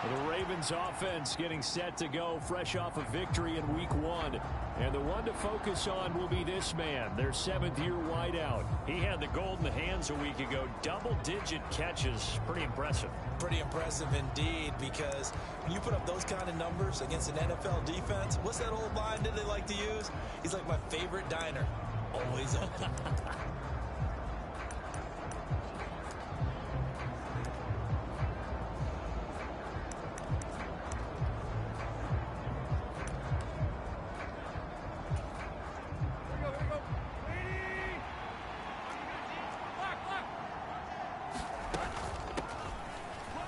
The Ravens offense getting set to go fresh off a victory in week 1. And the one to focus on will be this man, their 7th-year wideout. He had the golden hands a week ago. Double-digit catches. Pretty impressive. Pretty impressive indeed, because when you put up those kind of numbers against an NFL defense, what's that old line that they like to use? He's like my favorite diner. Always open.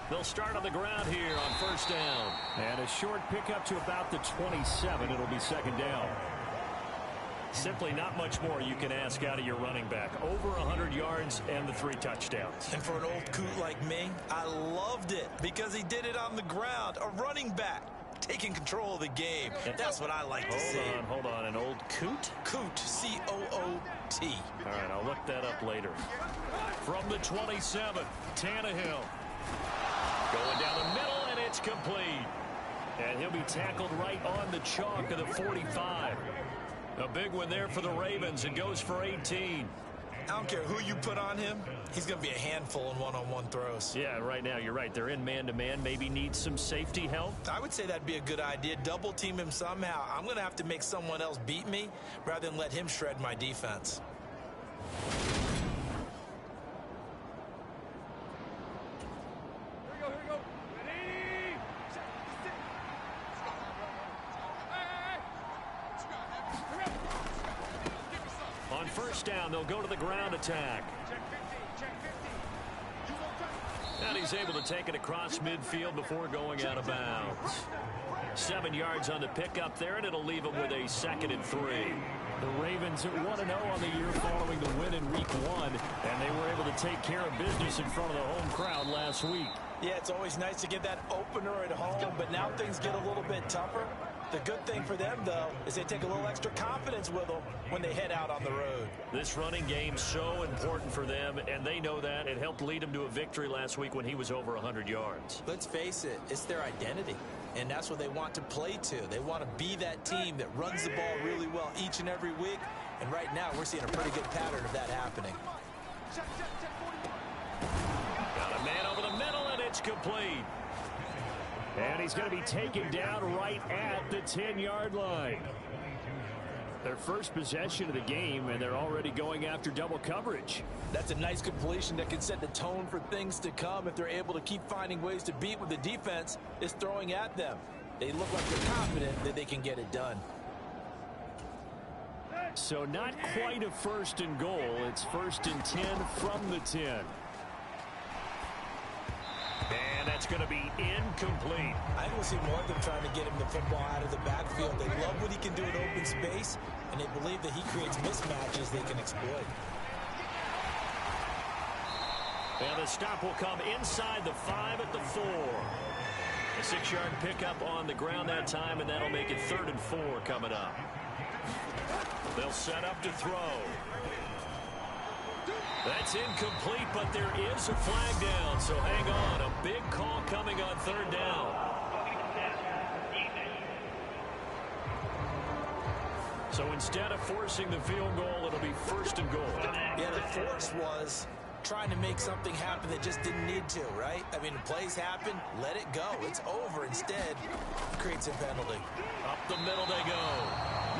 They'll start on the ground here on first down. And a short pickup to about the 27. It'll be second down. Simply not much more you can ask out of your running back. Over 100 yards and the 3 touchdowns. And for an old coot like me, I loved it because he did it on the ground. A running back taking control of the game. That's what I like to see. Hold on. An old coot? Coot, C-O-O-T. All right, I'll look that up later. From the 27, Tannehill. Going down the middle, and it's complete. And he'll be tackled right on the chalk of the 45. A big one there for the Ravens. It goes for 18. I don't care who you put on him. He's going to be a handful in one-on-one throws. Yeah, right now, you're right. They're in man-to-man. Maybe need some safety help. I would say that'd be a good idea. Double team him somehow. I'm going to have to make someone else beat me rather than let him shred my defense. On first down, they'll go to the ground attack. And he's able to take it across midfield before going out of bounds. 7 yards on the pickup there, and it'll leave him with a 2nd and 3. The Ravens at 1-0 on the year following the win in week 1, and they were able to take care of business in front of the home crowd last week. Yeah, it's always nice to get that opener at home, but now things get a little bit tougher. The good thing for them, though, is they take a little extra confidence with them when they head out on the road. This running game's so important for them, and they know that. It helped lead them to a victory last week when he was over 100 yards. Let's face it, it's their identity, and that's what they want to play to. They want to be that team that runs the ball really well each and every week, and right now we're seeing a pretty good pattern of that happening. Got a man over the middle, and it's complete. And he's going to be taken down right at the 10-yard line. Their first possession of the game, and they're already going after double coverage. That's a nice completion that can set the tone for things to come if they're able to keep finding ways to beat what the defense is throwing at them. They look like they're confident that they can get it done. So not quite a 1st and goal. It's 1st and 10 from the 10. And that's going to be incomplete. I think we'll see more of them trying to get him the football out of the backfield. They love what he can do in open space, and they believe that he creates mismatches they can exploit. And the stop will come inside the 5 at the 4. A 6-yard pickup on the ground that time, and that'll make it 3rd and 4 coming up. They'll set up to throw. That's incomplete, but there is a flag down, so hang on. A big call coming on 3rd down. So instead of forcing the field goal, it'll be 1st and goal. Yeah, the force was trying to make something happen that just didn't need to, right? I mean, plays happen, let it go. It's over. Instead, creates a penalty. Up the middle they go.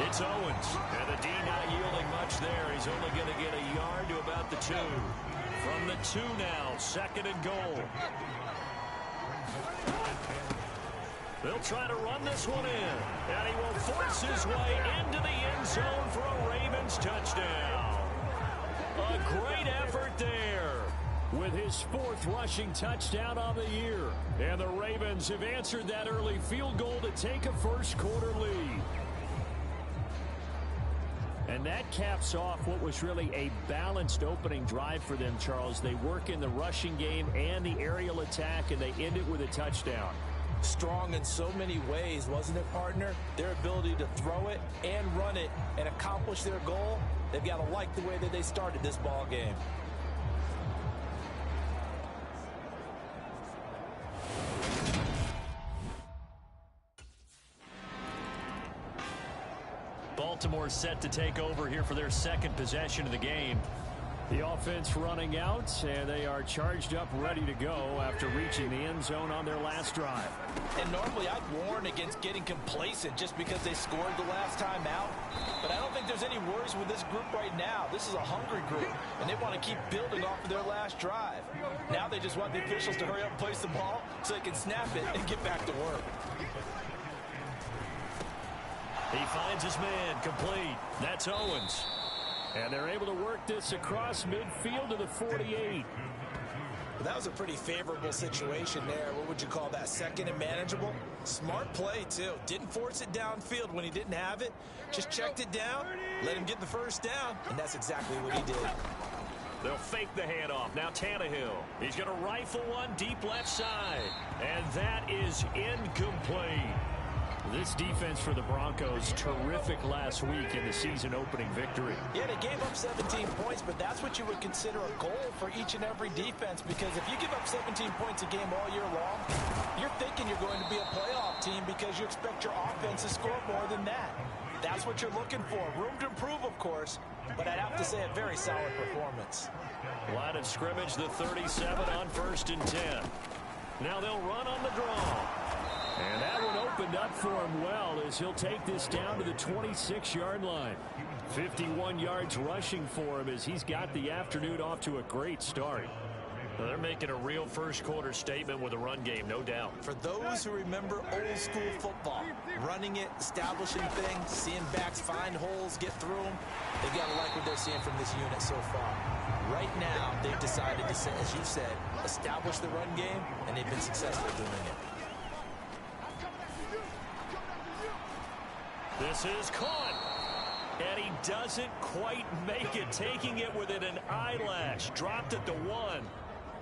It's Owens, and the D not yielding much there. He's only going to get a yard to about the 2. From the 2 now, 2nd and goal. They'll try to run this one in, and he will force his way into the end zone for a Ravens touchdown. A great effort there with his 4th rushing touchdown on the year. And the Ravens have answered that early field goal to take a first-quarter lead. And that caps off what was really a balanced opening drive for them, Charles. They work in the rushing game and the aerial attack, and they end it with a touchdown. Strong in so many ways, wasn't it, partner? Their ability to throw it and run it and accomplish their goal, they've got to like the way that they started this ball game. Baltimore set to take over here for their second possession of the game. The offense running out, and they are charged up, ready to go after reaching the end zone on their last drive. And normally I'd warn against getting complacent just because they scored the last time out. But I don't think there's any worries with this group right now. This is a hungry group, and they want to keep building off of their last drive. Now they just want the officials to hurry up and place the ball so they can snap it and get back to work. He finds his man, complete. That's Owens. And they're able to work this across midfield to the 48. That was a pretty favorable situation there. What would you call that? Second and manageable? Smart play, too. Didn't force it downfield when he didn't have it. Just checked it down, let him get the first down, and that's exactly what he did. They'll fake the handoff. Now Tannehill. He's going to rifle one deep left side. And that is incomplete. This defense for the Broncos, terrific last week in the season-opening victory. Yeah, they gave up 17 points, but that's what you would consider a goal for each and every defense, because if you give up 17 points a game all year long, you're thinking you're going to be a playoff team because you expect your offense to score more than that. That's what you're looking for. Room to improve, of course, but I'd have to say a very solid performance. Line of scrimmage, the 37 on 1st and 10. Now they'll run on the draw. And that one opened up for him well as he'll take this down to the 26-yard line. 51 yards rushing for him as he's got the afternoon off to a great start. Well, they're making a real first-quarter statement with a run game, no doubt. For those who remember old-school football, running it, establishing things, seeing backs find holes, get through them, they've got to like what they're seeing from this unit so far. Right now, they've decided to, as you said, establish the run game, and they've been successful doing it. This is caught. And he doesn't quite make it, taking it within an eyelash. Dropped it to 1.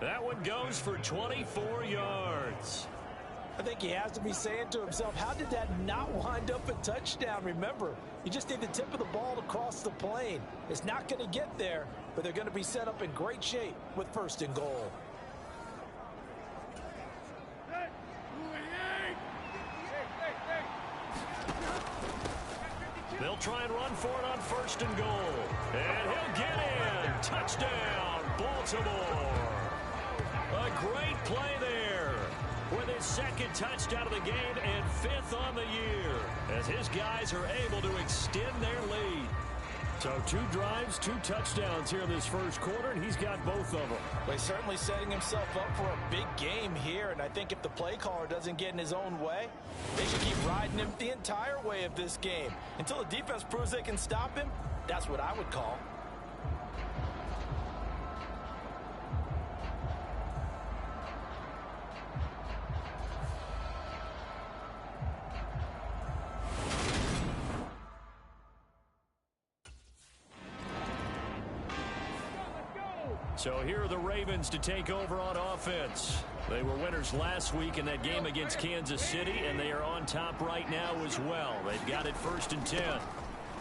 That one goes for 24 yards. I think he has to be saying to himself, how did that not wind up a touchdown? Remember, you just need the tip of the ball to cross the plane. It's not going to get there, but they're going to be set up in great shape with 1st and goal. They'll try and run for it on 1st and goal. And he'll get in. Touchdown, Baltimore. A great play there with his 2nd touchdown of the game and 5th on the year as his guys are able to extend their lead. So 2 drives, 2 touchdowns here in this first quarter, and he's got both of them. Well, he's certainly setting himself up for a big game here, and I think if the play caller doesn't get in his own way, they should keep riding him the entire way of this game. Until the defense proves they can stop him, that's what I would call. So here are the Ravens to take over on offense. They were winners last week in that game against Kansas City, and they are on top right now as well. They've got it 1st and 10.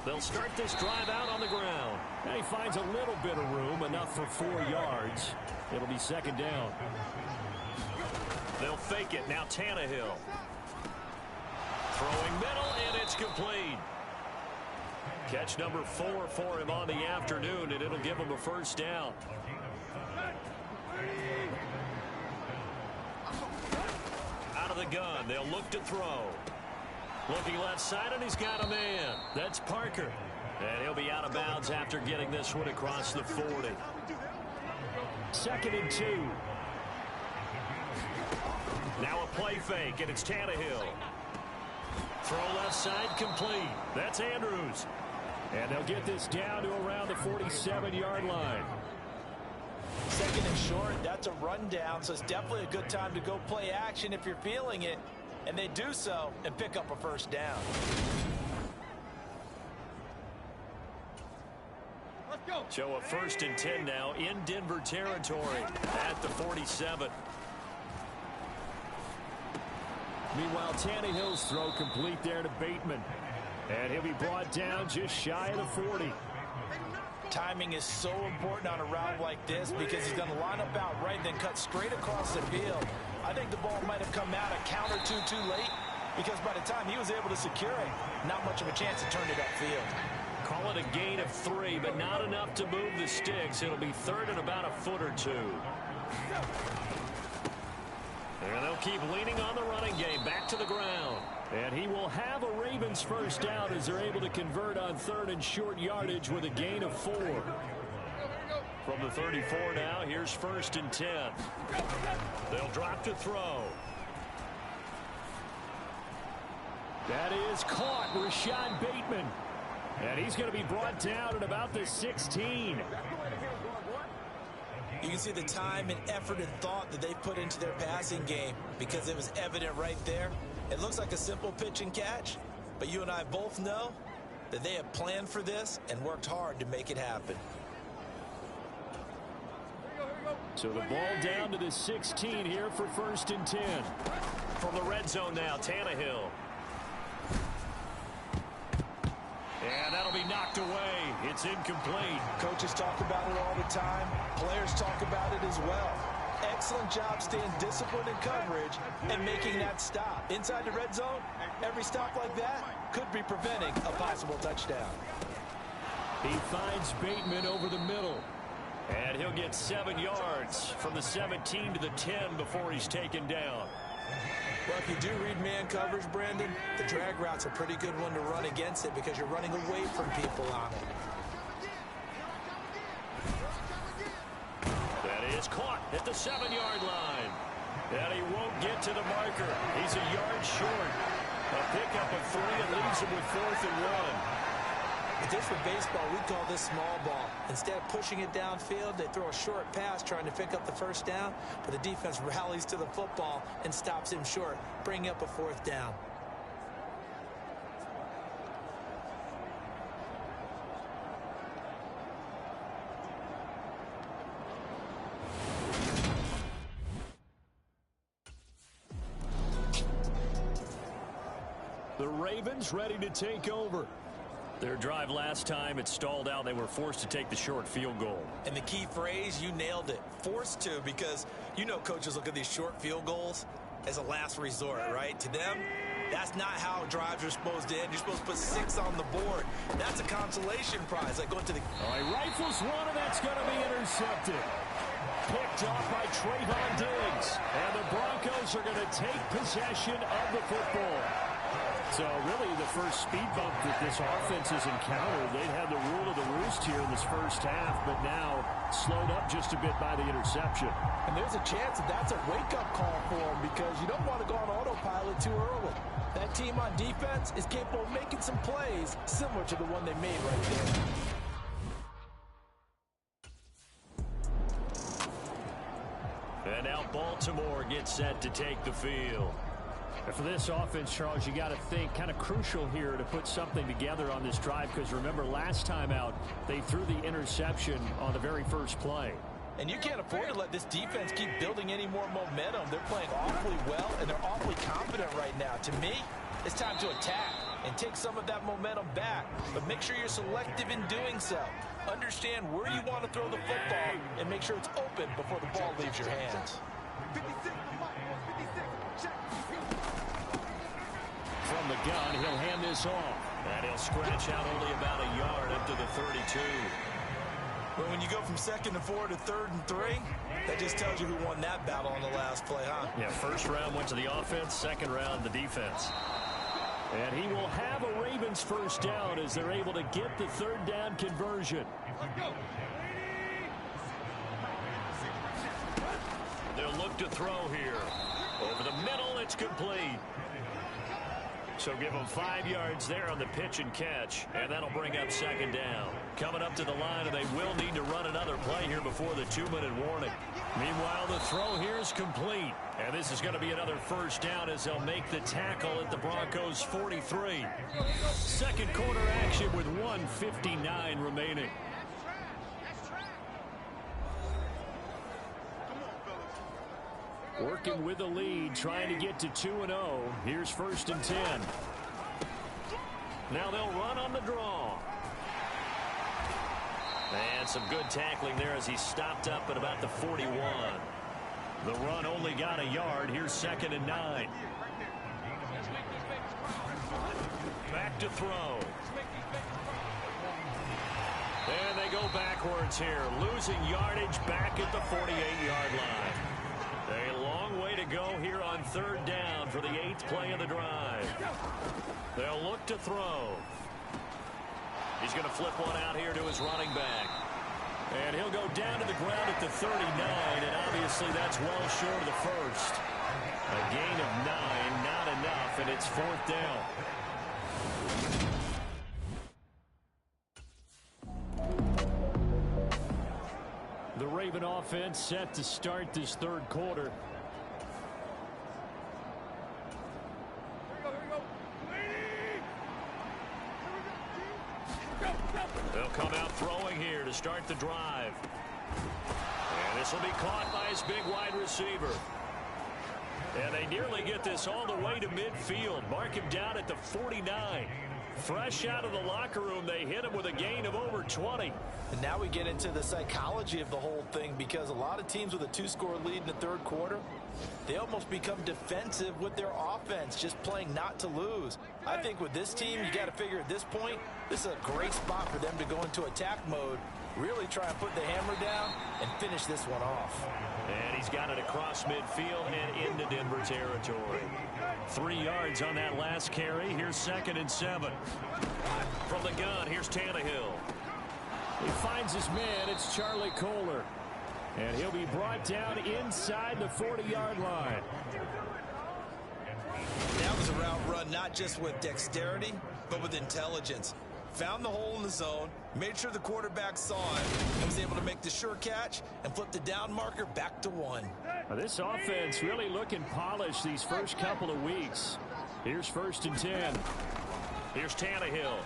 They'll start this drive out on the ground. And he finds a little bit of room, enough for 4 yards. It'll be 2nd down. They'll fake it. Now Tannehill. Throwing middle, and it's complete. Catch number 4 for him on the afternoon, and it'll give him a 1st down. Out of the gun, they'll look to throw. Looking left side, and he's got a man. That's Parker. And he'll be out of bounds after getting this one across the 40. 2nd and 2. Now a play fake, and it's Tannehill. Throw left side, complete. That's Andrews. And they'll get this down to around the 47-yard line. 2nd and short, that's a rundown, so it's definitely a good time to go play action if you're feeling it. And they do so and pick up a 1st down. Let's go. So a 1st and 10 now in Denver territory at the 47. Meanwhile, Tannehill's throw complete there to Bateman. And he'll be brought down just shy of the 40. Timing is so important on a route like this because he's going to line up outright and then cut straight across the field. I think the ball might have come out a count or two too late, because by the time he was able to secure it, not much of a chance to turn it upfield. Call it a gain of 3, but not enough to move the sticks. It'll be third and about a foot or two. And they'll keep leaning on the running game. Back to the ground. And he will have a Ravens first down as they're able to convert on third and short yardage with a gain of 4. From the 34 now, here's first and 10. They'll drop to throw. That is caught, Rashad Bateman. And he's going to be brought down at about the 16. You can see the time and effort and thought that they put into their passing game because it was evident right there. It looks like a simple pitch and catch, but you and I both know that they have planned for this and worked hard to make it happen. So the ball down to the 16 here for first and 10. From the red zone now, Tannehill. And that'll be knocked away. It's incomplete. Coaches talk about it all the time. Players talk about it as well. Excellent job staying disciplined in coverage and making that stop. Inside the red zone, every stop like that could be preventing a possible touchdown. He finds Bateman over the middle. And he'll get 7 yards from the 17 to the 10 before he's taken down. Well, if you do read man coverage, Brandon, the drag route's a pretty good one to run against it because you're running away from people on it. That is caught at the 7-yard line. And he won't get to the marker. He's a yard short. A pickup of 3 and leaves him with 4th and 1. If this were baseball, we'd call this small ball. Instead of pushing it downfield, they throw a short pass trying to pick up the first down, but the defense rallies to the football and stops him short, bringing up a 4th down. The Ravens ready to take over. Their drive last time, it stalled out. They were forced to take the short field goal. And the key phrase, you nailed it, forced to, because you know coaches look at these short field goals as a last resort, right? To them, that's not how drives are supposed to end. You're supposed to put 6 on the board. That's a consolation prize, like going to the... All right, rifles one, and that's going to be intercepted. Picked off by Trayvon Diggs. And the Broncos are going to take possession of the football. So really the first speed bump that this offense has encountered. They had the rule of the roost here in this first half, but now slowed up just a bit by the interception. And there's a chance that that's a wake-up call for them because you don't want to go on autopilot too early. That team on defense is capable of making some plays similar to the one they made right there. And now Baltimore gets set to take the field. And for this offense, Charles, you got to think kind of crucial here to put something together on this drive because remember last time out they threw the interception on the very first play. And you can't afford to let this defense keep building any more momentum. They're playing awfully well and they're awfully confident right now. To me, it's time to attack and take some of that momentum back. But make sure you're selective in doing so. Understand where you want to throw the football and make sure it's open before the ball leaves your hands. From the gun, he'll hand this off. And he'll scratch out only about a yard up to the 32. But when you go from 2nd and 4 to 3rd and 3, that just tells you who won that battle on the last play, huh? Yeah, first round went to the offense, second round the defense. And he will have a Ravens first down as they're able to get the 3rd down conversion. They'll look to throw here. Over the middle, it's complete. So give them 5 yards there on the pitch and catch, and that'll bring up 2nd down. Coming up to the line, and they will need to run another play here before the 2-minute warning. Meanwhile, the throw here is complete, and this is going to be another first down as they'll make the tackle at the Broncos' 43. Second quarter action with 1:59 remaining. Working with the lead, trying to get to 2-0. Here's 1st and 10. Now they'll run on the draw. And some good tackling there as he stopped up at about the 41. The run only got a yard. Here's 2nd and 9. Back to throw. And they go backwards here, losing yardage back at the 48-yard line. A long way to go here on third down for the 8th play of the drive. They'll look to throw. He's going to flip one out here to his running back. And he'll go down to the ground at the 39, and obviously that's well short of the first. A gain of 9, not enough, and it's 4th down. The Raven offense set to start this third quarter. They'll come out throwing here to start the drive. And this will be caught by his big wide receiver. And they nearly get this all the way to midfield. Mark him down at the 49. Fresh out of the locker room, they hit him with a gain of over 20. And now we get into the psychology of the whole thing, because a lot of teams with a 2-score lead in the third quarter, they almost become defensive with their offense, just playing not to lose. I think with this team, you got to figure at this point, this is a great spot for them to go into attack mode, really try and put the hammer down and finish this one off. And he's got it across midfield and into Denver territory. 3 yards on that last carry. Here's 2nd and 7. From the gun, here's Tannehill. He finds his man. It's Charlie Kolar. And he'll be brought down inside the 40-yard line. That was a route run not just with dexterity, but with intelligence. Found the hole in the zone, made sure the quarterback saw it, and was able to make the sure catch and flip the down marker back to 1. Now, this offense really looking polished these first couple of weeks. Here's 1st and 10. Here's Tannehill.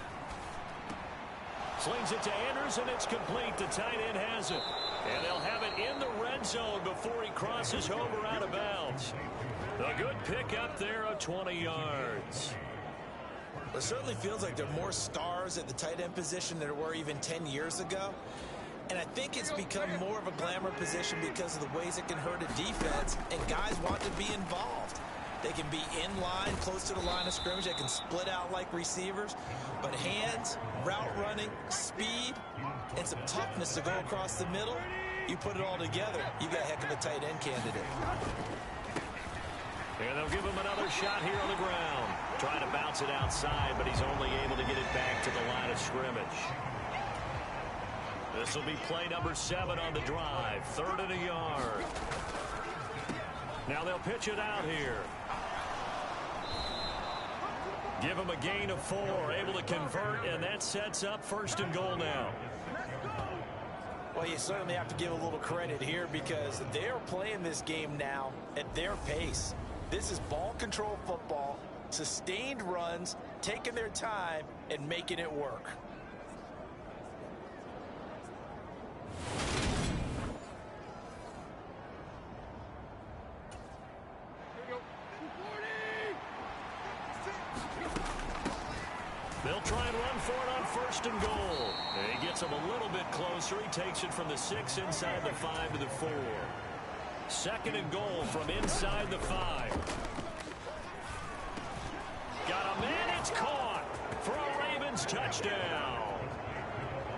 Slings it to Andrews, and it's complete. The tight end has it. And they'll have it in the red zone before he crosses over out of bounds. A good pick up there of 20 yards. It certainly feels like there are more stars at the tight end position than there were even 10 years ago. And I think it's become more of a glamour position because of the ways it can hurt a defense, and guys want to be involved. They can be in line, close to the line of scrimmage. They can split out like receivers. But hands, route running, speed, and some toughness to go across the middle, you put it all together, you got a heck of a tight end candidate. And they'll give him another shot here on the ground. Trying to bounce it outside, but he's only able to get it back to the line of scrimmage. This will be play number 7 on the drive. 3rd and a yard. Now they'll pitch it out here. Give him a gain of 4, able to convert, and that sets up 1st and goal now. Well, you certainly have to give a little credit here because they're playing this game now at their pace. This is ball control football, sustained runs, taking their time, and making it work. They'll try and run for it on 1st and goal. And he gets him a little bit closer. He takes it from the 6 inside the 5 to the 4. 2nd and goal from inside the 5. Got a man. It's caught for a Ravens touchdown.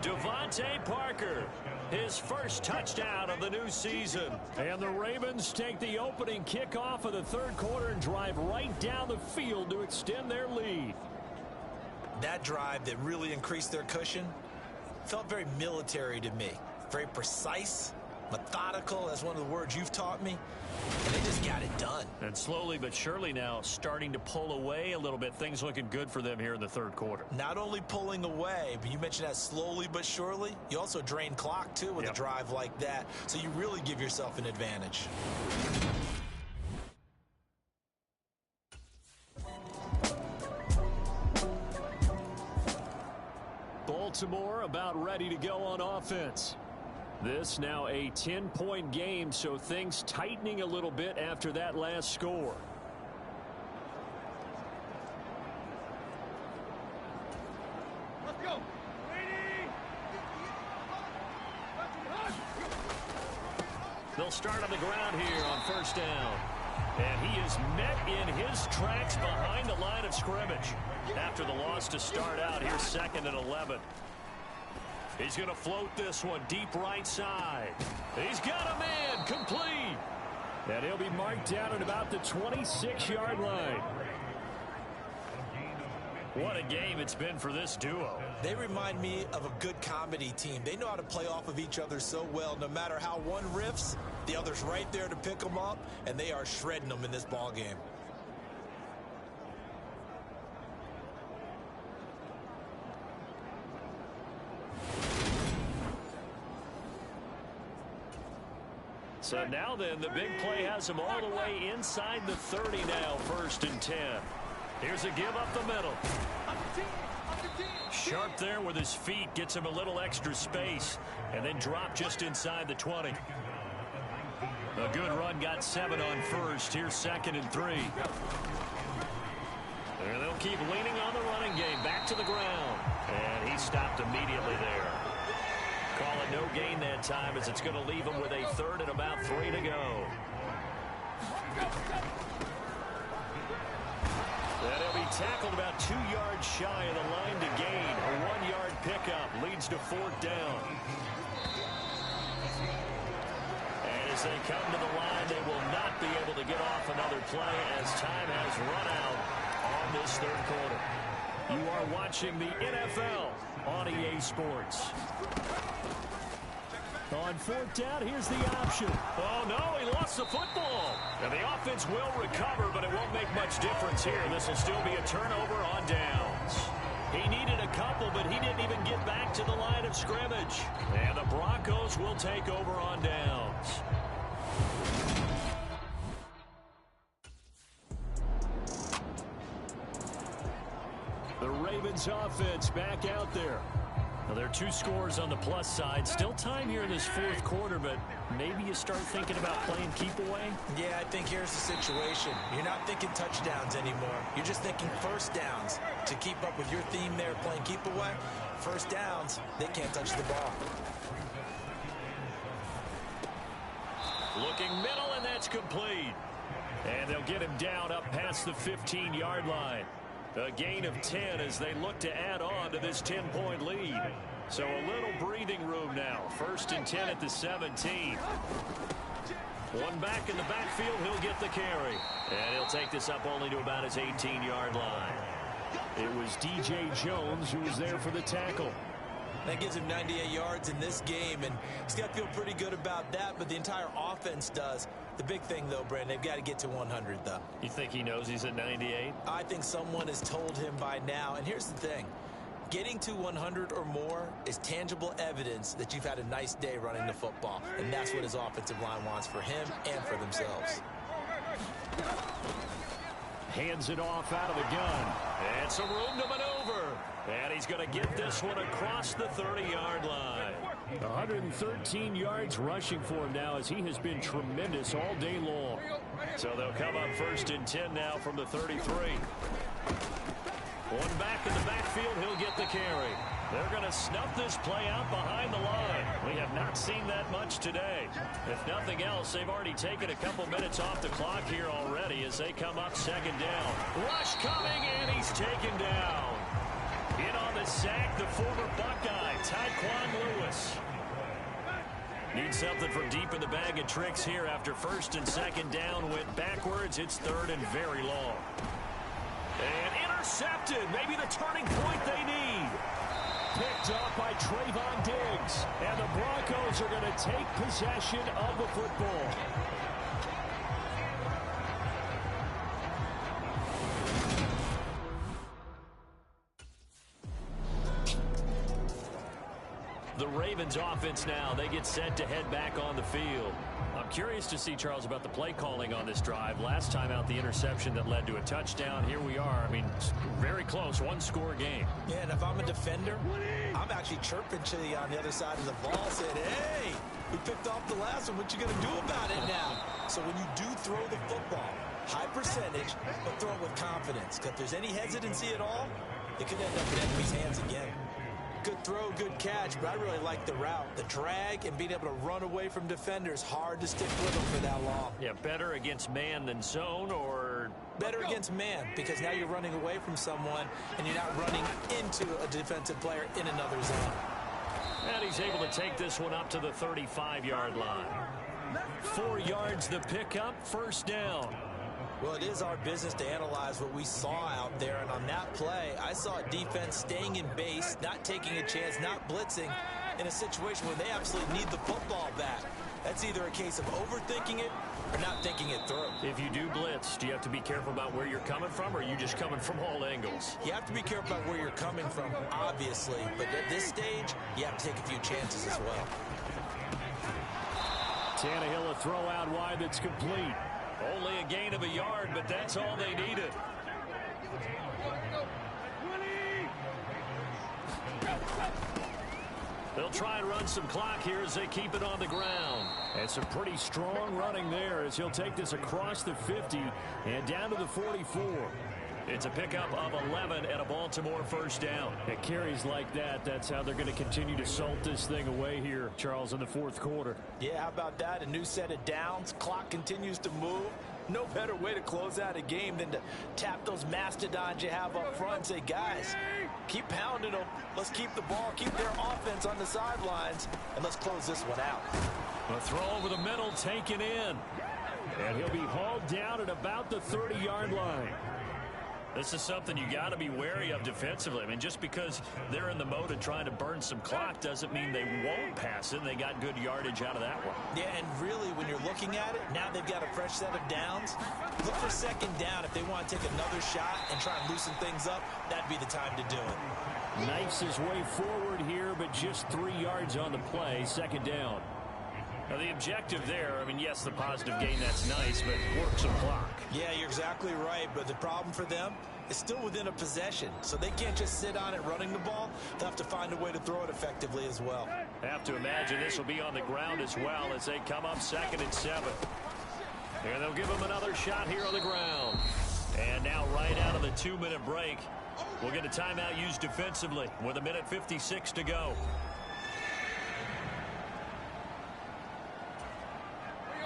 Devontae Parker, his first touchdown of the new season. And the Ravens take the opening kickoff of the third quarter and drive right down the field to extend their lead. That drive that really increased their cushion felt very military to me. Very precise, methodical, that's one of the words you've taught me. And they just got it done. And slowly but surely now starting to pull away a little bit. Things looking good for them here in the third quarter. Not only pulling away, but you mentioned that slowly but surely. You also drain clock, too, with a drive like that. So you really give yourself an advantage. Baltimore about ready to go on offense. This now a 10-point game, so things tightening a little bit after that last score. Let's go. They'll start on the ground here on 1st down. And he is met in his tracks behind the line of scrimmage. After the loss to start out, here's 2nd and 11. He's going to float this one deep right side. He's got a man, complete. And he'll be marked down at about the 26-yard line. What a game it's been for this duo. They remind me of a good comedy team. They know how to play off of each other so well. No matter how one riffs, the other's right there to pick them up, and they are shredding them in this ball game. So now then, the big play has him all the way inside the 30 now, 1st and 10. Here's a give up the middle. Sharp there with his feet, gets him a little extra space, and then drop just inside the 20. A good run, got 7 on 1st. Here's 2nd and 3. And they'll keep leaning on the running game, back to the ground. And he stopped immediately there. Call it no gain that time, as it's going to leave him with a 3rd and about 3 to go. And he'll be tackled about 2 yards shy of the line to gain. A 1-yard pickup leads to 4th down. And as they come to the line, they will not be able to get off another play as time has run out on this 3rd quarter. You are watching the NFL on EA Sports. On 4th down, here's the option. Oh, no, he lost the football. And the offense will recover, but it won't make much difference here. This will still be a turnover on downs. He needed a couple, but he didn't even get back to the line of scrimmage. And the Broncos will take over on downs. The Ravens offense back out there. Well, there are 2 scores on the plus side. Still time here in this 4th quarter, but maybe you start thinking about playing keep away? Yeah, I think here's the situation. You're not thinking touchdowns anymore. You're just thinking 1st downs. To keep up with your theme there, playing keep away, 1st downs, they can't touch the ball. Looking middle, and that's complete. And they'll get him down up past the 15-yard line. A gain of 10 as they look to add on to this 10-point lead. So a little breathing room now. 1st and 10 at the 17. One back in the backfield, he'll get the carry. And he'll take this up only to about his 18-yard line. It was D.J. Jones who was there for the tackle. That gives him 98 yards in this game, and he's got to feel pretty good about that, but the entire offense does. The big thing, though, Brandon, they've got to get to 100, though. You think he knows he's at 98? I think someone has told him by now, and here's the thing. Getting to 100 or more is tangible evidence that you've had a nice day running the football, and that's what his offensive line wants for him and for themselves. Hands it off out of the gun. And some room to maneuver. And he's going to get this one across the 30-yard line. 113 yards rushing for him now, as he has been tremendous all day long. So they'll come up 1st and 10 now from the 33. One back in the backfield, he'll get the carry. They're going to snuff this play out behind the line. We have not seen that much today. If nothing else, they've already taken a couple minutes off the clock here already as they come up 2nd down. Rush coming, and he's taken down. In on the sack, the former Buckeye, Tyquan Lewis. Needs something from deep in the bag of tricks here after 1st and 2nd down. Went backwards. It's 3rd and very long. And intercepted. Maybe the turning point they need. Picked up by Trayvon Diggs. And the Broncos are going to take possession of the football. The Ravens offense now, they get set to head back on the field. I'm curious to see, Charles, about the play calling on this drive. Last time out, the interception that led to a touchdown. Here we are. I mean, very close, 1-score game. Yeah, and if I'm a defender, I'm actually chirping to you on the other side of the ball, saying, hey, we picked off the last one. What you going to do about it now? So when you do throw the football, high percentage, but throw it with confidence. Because if there's any hesitancy at all, it could end up in enemy's hands again. Good throw, good catch, but I really like the route. The drag and being able to run away from defenders, hard to stick with them for that long. Yeah, better against man than zone, or... Better against man, because now you're running away from someone and you're not running into a defensive player in another zone. And he's able to take this one up to the 35-yard line. 4 yards the pickup, first down. Well, it is our business to analyze what we saw out there, and on that play, I saw a defense staying in base, not taking a chance, not blitzing, in a situation where they absolutely need the football back. That's either a case of overthinking it or not thinking it through. If you do blitz, do you have to be careful about where you're coming from, or are you just coming from all angles? You have to be careful about where you're coming from, obviously, but at this stage, you have to take a few chances as well. Tannehill a throw out wide that's complete. Only a gain of a yard, but that's all they needed. They'll try and run some clock here as they keep it on the ground. And some pretty strong running there as he'll take this across the 50 and down to the 44. It's a pickup of 11 and a Baltimore first down. At carries like that, that's how they're going to continue to salt this thing away here, Charles, in the fourth quarter. Yeah, how about that? A new set of downs. Clock continues to move. No better way to close out a game than to tap those mastodons you have up front and say, guys, keep pounding them. Let's keep the ball, keep their offense on the sidelines, and let's close this one out. A throw over the middle taken in. And he'll be hauled down at about the 30-yard line. This is something you got to be wary of defensively. I mean, just because they're in the mode of trying to burn some clock doesn't mean they won't pass it. They got good yardage out of that one. Yeah, and really, when you're looking at it, now they've got a fresh set of downs. Look for second down. If they want to take another shot and try and loosen things up, that'd be the time to do it. Knifes his way forward here, but just 3 yards on the play. Second down. Now, the objective there, I mean, yes, the positive gain, that's nice, but work some clock. Yeah, you're exactly right, but the problem for them is still within a possession, so they can't just sit on it running the ball. They'll have to find a way to throw it effectively as well. Have to imagine this will be on the ground as well as they come up 2nd and 7. And they'll give them another shot here on the ground. And now right out of the 2-minute break, we'll get a timeout used defensively with 1:56 to go.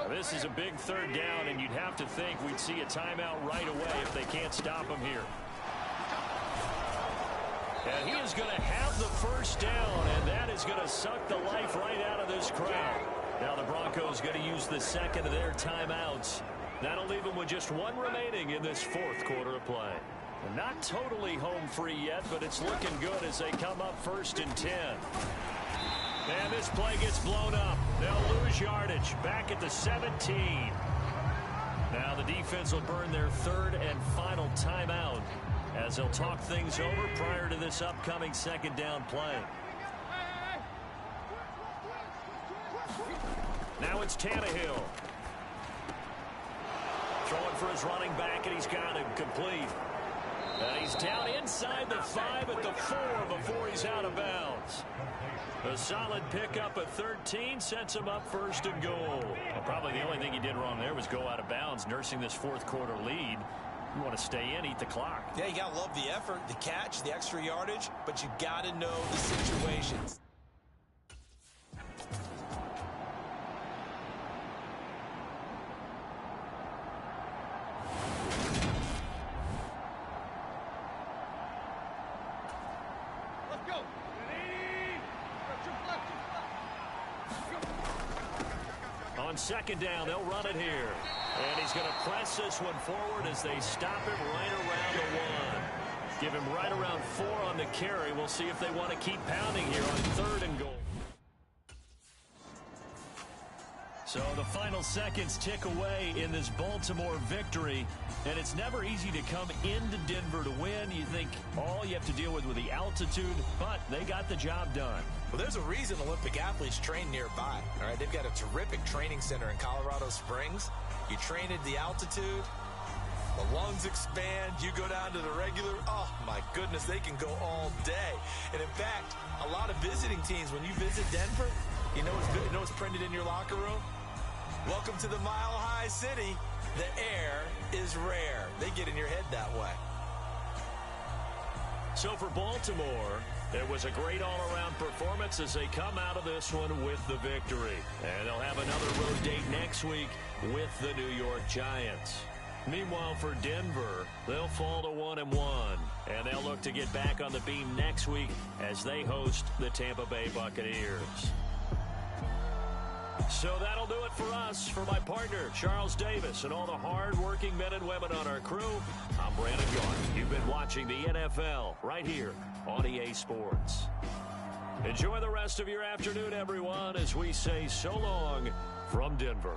This is a big third down, and you'd have to think we'd see a timeout right away if they can't stop him here. And he is going to have the first down, and that is going to suck the life right out of this crowd. Now the Broncos going to use the second of their timeouts. That'll leave them with just one remaining in this fourth quarter of play. Not totally home free yet, but it's looking good as they come up 1st and 10. And this play gets blown up. They'll lose yardage back at the 17. Now the defense will burn their 3rd and final timeout as they'll talk things over prior to this upcoming 2nd down play. Now it's Tannehill. Throwing for his running back, and he's got him complete. He's down inside the 5 at the 4 before he's out of bounds. A solid pickup at 13 sets him up 1st and goal. Well, probably the only thing he did wrong there was go out of bounds, nursing this fourth quarter lead. You want to stay in, eat the clock. Yeah, you got to love the effort, the catch, the extra yardage, but you got to know the situations. On 2nd down, they'll run it here. And he's going to press this one forward as they stop him right around the 1. Give him right around 4 on the carry. We'll see if they want to keep pounding here on 3rd and goal. So the final seconds tick away in this Baltimore victory. And it's never easy to come into Denver to win. You think all you have to deal with the altitude, but they got the job done. Well, there's a reason Olympic athletes train nearby. All right, they've got a terrific training center in Colorado Springs. You train at the altitude, the lungs expand, you go down to the regular. Oh, my goodness, they can go all day. And, in fact, a lot of visiting teams, when you visit Denver, you know what's printed in your locker room? Welcome to the Mile High City. The air is rare. They get in your head that way. So for Baltimore, It was a great all-around performance as they come out of this one with the victory. And they'll have another road date next week with the New York Giants. Meanwhile, for Denver, they'll fall to 1-1, and they'll look to get back on the beam next week as they host the Tampa Bay Buccaneers. So that'll do it for us. For my partner, Charles Davis, and all the hard-working men and women on our crew, I'm Brandon Gaudin. You've been watching the NFL right here on EA Sports. Enjoy the rest of your afternoon, everyone, as we say so long from Denver.